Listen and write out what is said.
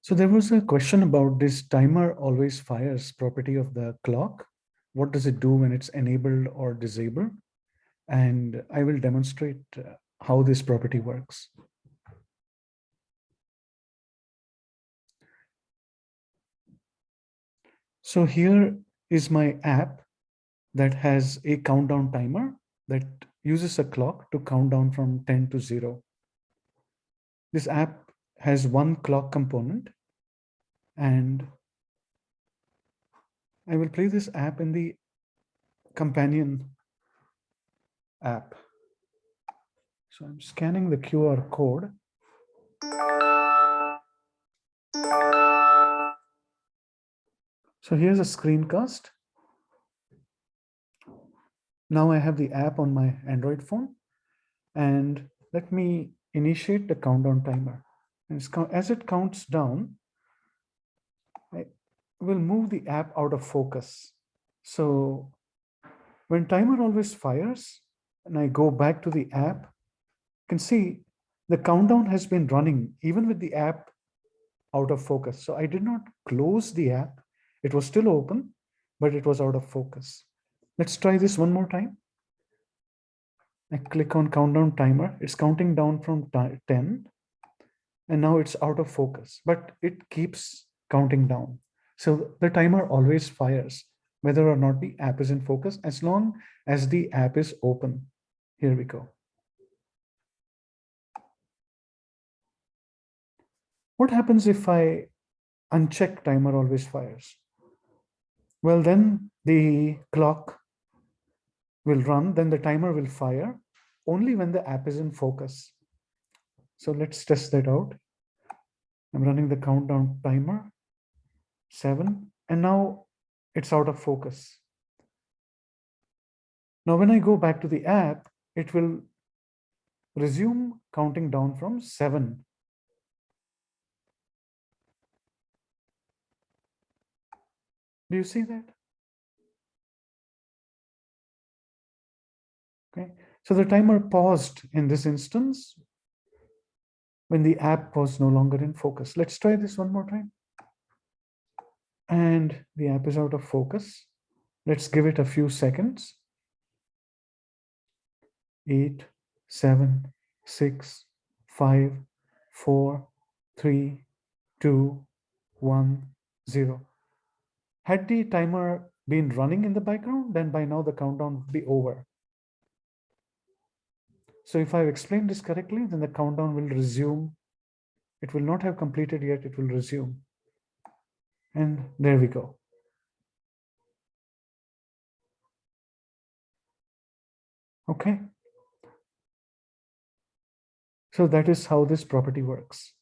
So there was a question about this timer always fires property of the clock. What does it do when it's enabled or disabled? And I will demonstrate how this property works. So here is my app that has a countdown timer that uses a clock to count down from 10 to 0. This app has one clock component, and I will play this app in the companion app. So I'm scanning the QR code. So here's a screencast. Now I have the app on my Android phone, and let me initiate the countdown timer. And as it counts down, I will move the app out of focus. So when timer always fires and I go back to the app, you can see the countdown has been running even with the app out of focus. So I did not close the app. It was still open, but it was out of focus. Let's try this one more time. I click on countdown timer. It's counting down from 10, and now it's out of focus, but it keeps counting down. So the timer always fires, whether or not the app is in focus, as long as the app is open. Here we go. What happens if I uncheck timer always fires? Well, then the clock will run, then the timer will fire only when the app is in focus. So let's test that out. I'm running the countdown timer, 7, and now it's out of focus. Now, when I go back to the app, it will resume counting down from 7. Do you see that? Okay, so the timer paused in this instance when the app was no longer in focus. Let's try this one more time. And the app is out of focus. Let's give it a few seconds. 8, 7, 6, 5, 4, 3, 2, 1, 0. Had the timer been running in the background, then by now the countdown would be over. So if I've explained this correctly, then the countdown will resume. It will not have completed yet, it will resume. And there we go. Okay. So that is how this property works.